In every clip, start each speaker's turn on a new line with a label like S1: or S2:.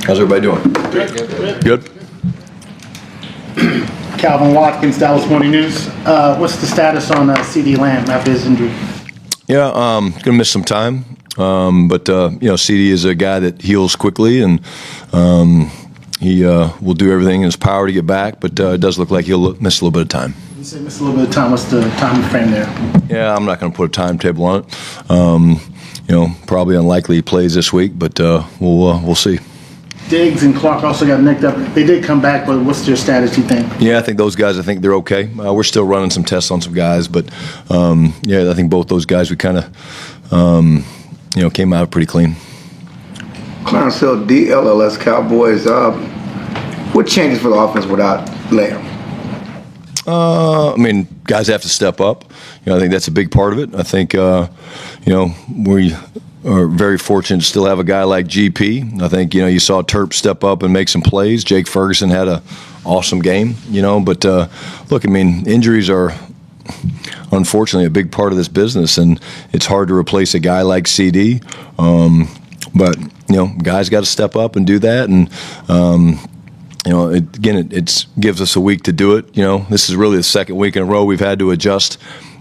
S1: How's everybody doing? Good.
S2: Calvin Watkins, Dallas Morning News. What's the status on C.D. Lamb after his injury?
S1: Yeah, gonna miss some time, but CD is a guy that heals quickly, and he will do everything in his power to get back. But it does look like he'll miss a little bit of time.
S2: You say miss a little bit of time. What's the time frame there?
S1: Yeah, I'm not going to put a timetable on it. Probably unlikely he plays this week, but we'll see.
S2: Diggs and Clark also got nicked up. They did come back, but what's their status, you think?
S1: Yeah, I think those guys, they're okay. We're still running some tests on some guys, but I think both those guys we kind of came out pretty clean.
S3: Clarence Hill, DLLS Cowboys. What changes for the offense without Lamb?
S1: Guys have to step up. I think that's a big part of it. I think, we are very fortunate to still have a guy like GP. I think, you saw Terp step up and make some plays. Jake Ferguson had an awesome game, but look, injuries are unfortunately a big part of this business, and it's hard to replace a guy like CD. But, guys got to step up and do that, and it gives us a week to do it. This is really the second week in a row we've had to adjust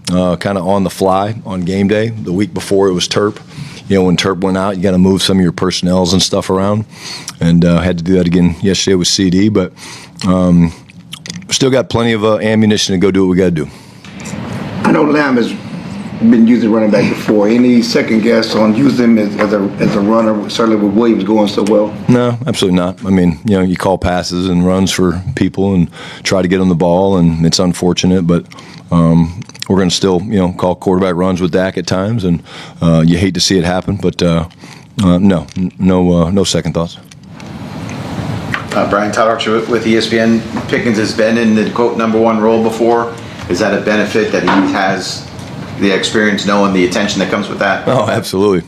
S1: kind of on the fly on game day. The week before it was Terp. When Terp went out, you got to move some of your personnels and stuff around, and had to do that again yesterday with CD. But still got plenty of ammunition to go do what we got to do.
S3: I know Lamb has been using running back before. Any second guess on using him as a runner, certainly with Williams going so well?
S1: No, absolutely not. You call passes and runs for people and try to get on the ball, and it's unfortunate, but we're going to still, call quarterback runs with Dak at times, and you hate to see it happen, but no second thoughts.
S4: Brian Tyler with ESPN. Pickens has been in the quote #1 role before. Is that a benefit that he has the experience, knowing the attention that comes with that?
S1: Oh, absolutely.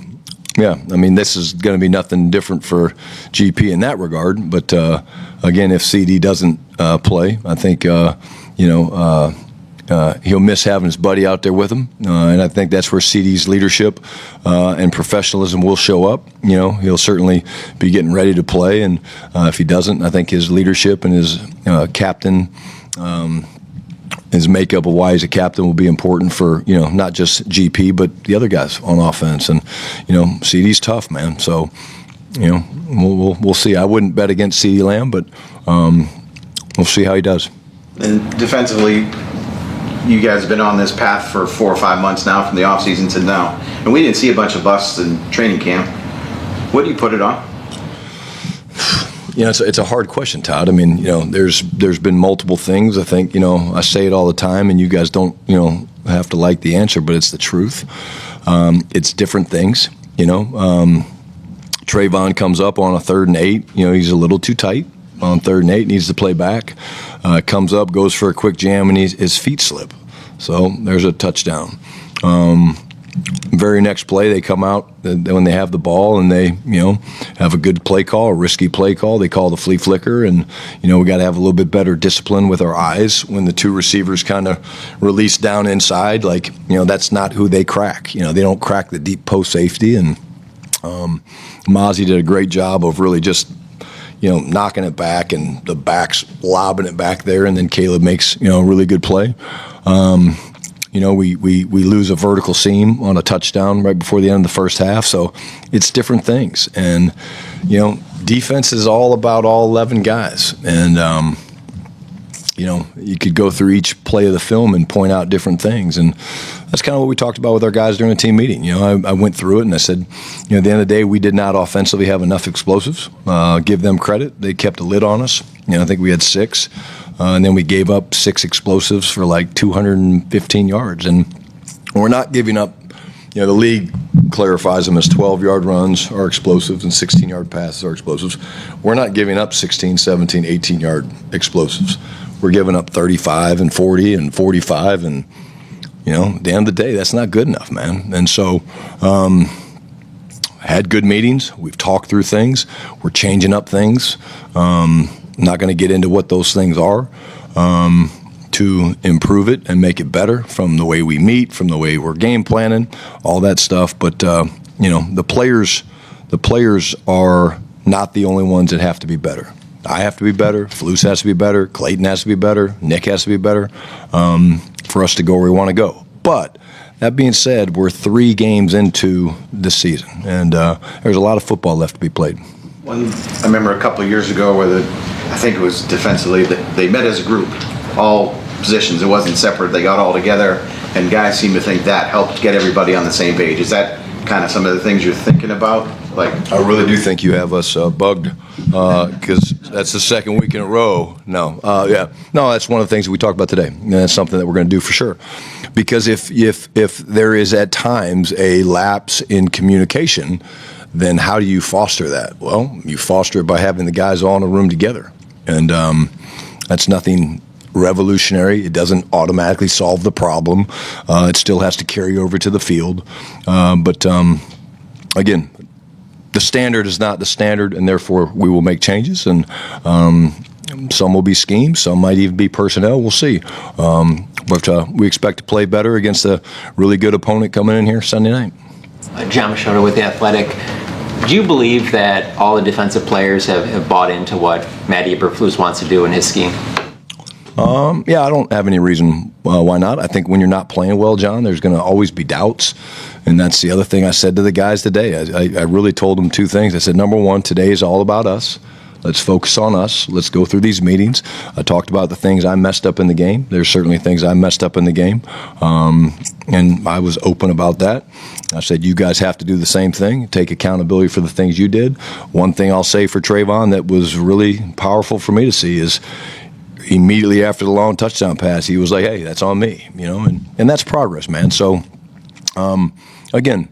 S1: Yeah, this is going to be nothing different for GP in that regard. But again, if CD doesn't play, I think he'll miss having his buddy out there with him, and I think that's where CD's leadership and professionalism will show up. He'll certainly be getting ready to play, and if he doesn't, I think his leadership and his captain. His makeup of why he's a captain will be important for, not just GP, but the other guys on offense. And, CD's tough, man. So, we'll see. I wouldn't bet against CD Lamb, but we'll see how he does.
S4: And defensively, you guys have been on this path for 4 or 5 months now, from the offseason to now. And we didn't see a bunch of busts in training camp. What do you put it on?
S1: It's a hard question, Todd. There's been multiple things. I think, I say it all the time, and you guys don't, have to like the answer, but it's the truth. It's different things, Trayvon comes up on a 3rd and 8. He's a little too tight on 3rd and 8, needs to play back. Comes up, goes for a quick jam, and his feet slip. So there's a touchdown. Very next play, they come out when they have the ball and they, have a good play call, a risky play call. They call the flea flicker, and we got to have a little bit better discipline with our eyes when the two receivers kind of release down inside. That's not who they crack. They don't crack the deep post safety, and Mozzie did a great job of really just knocking it back, and the backs lobbing it back there, and then Caleb makes a really good play. We lose a vertical seam on a touchdown right before the end of the first half. So it's different things. And, defense is all about all 11 guys. And, you could go through each play of the film and point out different things. And that's kind of what we talked about with our guys during the team meeting. I went through it and I said, at the end of the day, we did not offensively have enough explosives. Give them credit. They kept a lid on us. I think we had 6. And then we gave up 6 explosives for like 215 yards. And we're not giving up, the league clarifies them as 12-yard runs are explosives and 16-yard passes are explosives. We're not giving up 16, 17, 18-yard explosives. We're giving up 35 and 40 and 45. And, at the end of the day, that's not good enough, man. And so had good meetings. We've talked through things. We're changing up things. Not going to get into what those things are to improve it and make it better, from the way we meet, from the way we're game planning, all that stuff. But the players are not the only ones that have to be better. I have to be better. Flus has to be better. Clayton has to be better. Nick has to be better for us to go where we want to go. But that being said, we're 3 games into the season, and there's a lot of football left to be played.
S4: I remember a couple of years ago where I think it was defensively, they met as a group, all positions. It wasn't separate. They got all together, and guys seem to think that helped get everybody on the same page. Is that kind of some of the things you're thinking about?
S1: I really do think you have us bugged because that's the second week in a row. No, that's one of the things that we talked about today. And that's something that we're going to do for sure. Because if there is at times a lapse in communication, then how do you foster that? Well, you foster it by having the guys all in a room together, and that's nothing revolutionary. It doesn't automatically solve the problem. It still has to carry over to the field. But again, the standard is not the standard, and therefore we will make changes. And some will be schemes, some might even be personnel. We'll see. But we expect to play better against a really good opponent coming in here Sunday night.
S5: John Machota with The Athletic. Do you believe that all the defensive players have bought into what Matt Eberflus wants to do in his scheme?
S1: Yeah, I don't have any reason why not. I think when you're not playing well, John, there's going to always be doubts. And that's the other thing I said to the guys today. I really told them 2 things. I said, number one, today is all about us. Let's focus on us. Let's go through these meetings. I talked about the things I messed up in the game. There's certainly things I messed up in the game. And I was open about that. I said, you guys have to do the same thing. Take accountability for the things you did. One thing I'll say for Trayvon that was really powerful for me to see is immediately after the long touchdown pass, he was like, hey, that's on me, and that's progress, man. So, again,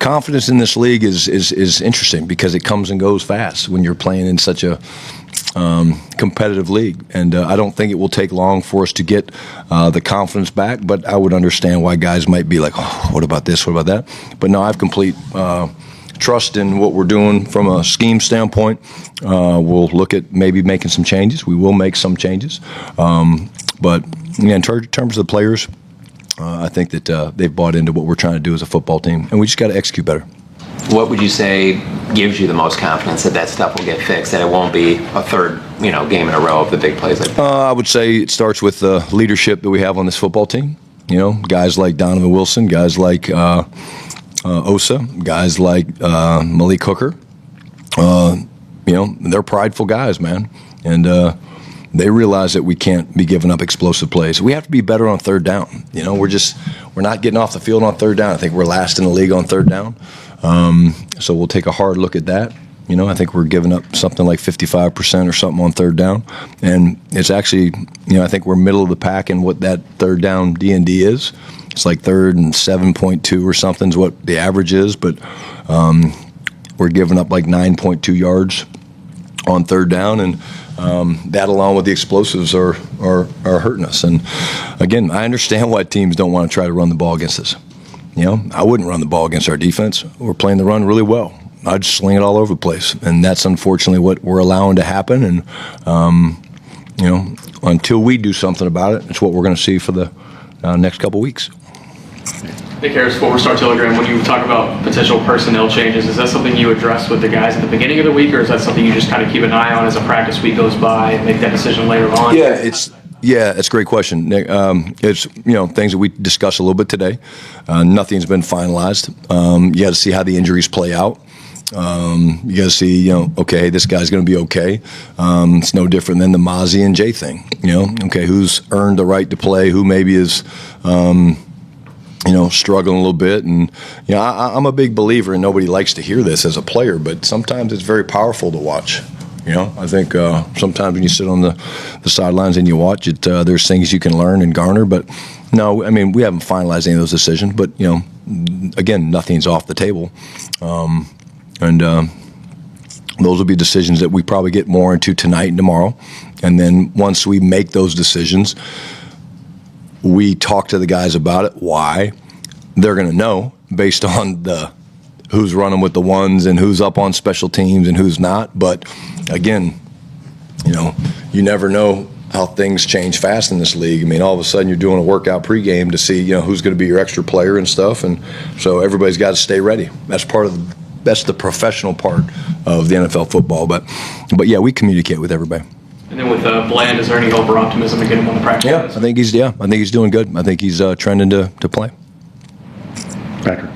S1: confidence in this league is interesting because it comes and goes fast when you're playing in such a competitive league. And I don't think it will take long for us to get the confidence back, but I would understand why guys might be like, oh, what about this, what about that? But no, I have complete trust in what we're doing from a scheme standpoint. We'll look at maybe making some changes. We will make some changes. But in terms of the players, I think that they've bought into what we're trying to do as a football team, and we just got to execute better.
S5: What would you say gives you the most confidence that stuff will get fixed, that it won't be a third game in a row of the big plays?
S1: I would say it starts with the leadership that we have on this football team. Guys like Donovan Wilson, guys like Osa, guys like Malik Hooker. They're prideful guys, man, and they realize that we can't be giving up explosive plays. We have to be better on third down. We're not getting off the field on third down. I think we're last in the league on third down. So we'll take a hard look at that. I think we're giving up something like 55% or something on third down. And it's actually, I think we're middle of the pack in what that third down D&D is. It's like third and 7.2 or something is what the average is. But we're giving up like 9.2 yards on third down. And that along with the explosives are hurting us. And again, I understand why teams don't want to try to run the ball against us. I wouldn't run the ball against our defense. We're playing the run really well. I'd sling it all over the place, and that's unfortunately what we're allowing to happen. And until we do something about it, it's what we're going to see for the next couple weeks.
S6: Nick Harris, former Star Telegram. When you talk about potential personnel changes, is that something you address with the guys at the beginning of the week, or is that something you just kind of keep an eye on as a practice week goes by and make that decision later on?
S1: Yeah, it's a great question, Nick. It's things that we discussed a little bit today. Nothing's been finalized. You got to see how the injuries play out. You got to see, okay, this guy's going to be okay. It's no different than the Mozzie and Jay thing. Okay, who's earned the right to play? Who maybe is, struggling a little bit. And I'm a big believer, and nobody likes to hear this as a player, but sometimes it's very powerful to watch. I think sometimes when you sit on the sidelines and you watch it, there's things you can learn and garner. But no, I mean, we haven't finalized any of those decisions. But, again, nothing's off the table. And those will be decisions that we probably get more into tonight and tomorrow. And then once we make those decisions, we talk to the guys about it, why. They're going to know based on who's running with the ones and who's up on special teams and who's not. But again, you never know how things change fast in this league. I mean, all of a sudden you're doing a workout pregame to see, who's going to be your extra player and stuff. And so everybody's got to stay ready. That's part of that's the professional part of the NFL football. But yeah, we communicate with everybody.
S6: And then with Bland, is there any hope or optimism to get him on the practice?
S1: Yeah, I think he's doing good. I think he's trending to play.
S2: Patrick.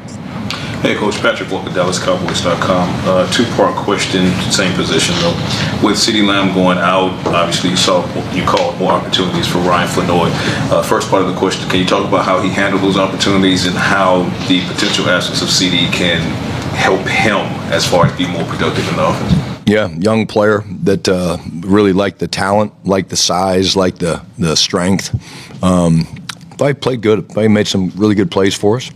S7: Hey, Coach Patrick Walker, DallasCowboys.com. Two-part question, same position though. With CeeDee Lamb going out, obviously you called more opportunities for Ryan Flanoy. First part of the question, can you talk about how he handled those opportunities and how the potential absence of CeeDee can help him as far as being more productive in the offense?
S1: Yeah, young player that really liked the talent, liked the size, liked the strength. Thought he played good. Thought he made some really good plays for us.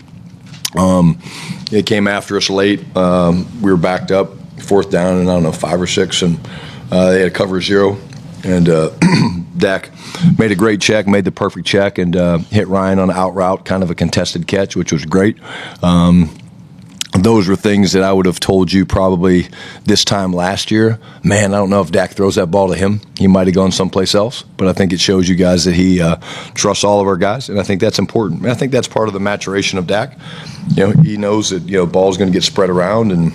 S1: It came after us late. We were backed up, fourth down, and I don't know, 5 or 6, and they had a cover 0. And Dak made a great check, made the perfect check, and hit Ryan on an out route, kind of a contested catch, which was great. Those were things that I would have told you probably this time last year. Man, I don't know if Dak throws that ball to him. He might have gone someplace else. But I think it shows you guys that he trusts all of our guys, and I think that's important. And I think that's part of the maturation of Dak. He knows that ball's going to get spread around, and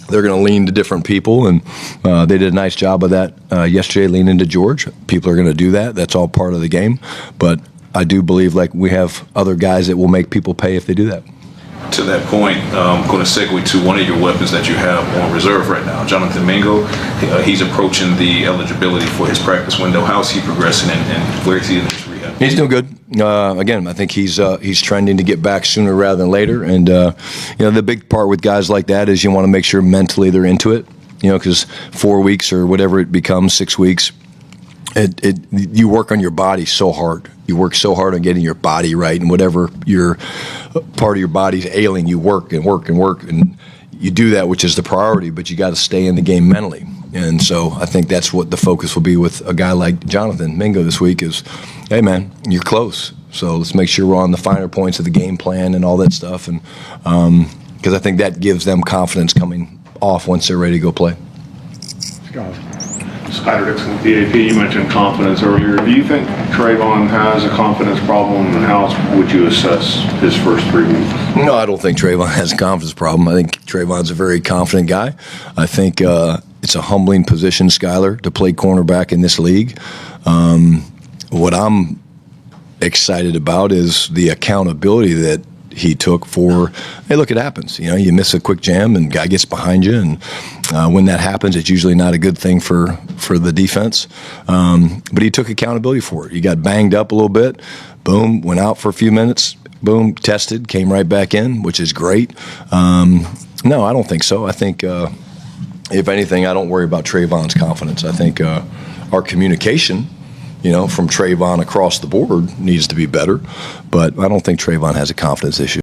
S1: they're going to lean to different people, and they did a nice job of that yesterday, leaning to George. People are going to do that. That's all part of the game. But I do believe we have other guys that will make people pay if they do that.
S7: To that point, I'm going to segue to one of your weapons that you have on reserve right now, Jonathan Mingo. He's approaching the eligibility for his practice window. How's he progressing, and where is he in his rehab?
S1: He's doing good. Again, I think he's trending to get back sooner rather than later. And the big part with guys like that is you want to make sure mentally they're into it. Because 4 weeks or whatever it becomes, 6 weeks, you work on your body so hard. You work so hard on getting your body right, and whatever your part of your body's ailing, you work and work and work, and you do that, which is the priority. But you got to stay in the game mentally, and so I think that's what the focus will be with a guy like Jonathan Mingo this week. Is, hey man, you're close, so let's make sure we're on the finer points of the game plan and all that stuff, and because I think that gives them confidence coming off once they're ready to go play.
S8: Skyler Dixon with the AP, you mentioned confidence earlier. Do you think Trayvon has a confidence problem, and how would you assess his first 3 weeks?
S1: No, I don't think Trayvon has a confidence problem. I think Trayvon's a very confident guy. I think it's a humbling position, Skyler, to play cornerback in this league. What I'm excited about is the accountability that he took for, hey, look, it happens. You miss a quick jam and guy gets behind you, and when that happens, it's usually not a good thing for the defense. But he took accountability for it. He got banged up a little bit, boom, went out for a few minutes, boom, tested, came right back in, which is great. No, I don't think so. I think, if anything, I don't worry about Trayvon's confidence. I think our communication, from Trayvon across the board needs to be better, but I don't think Trayvon has a confidence issue.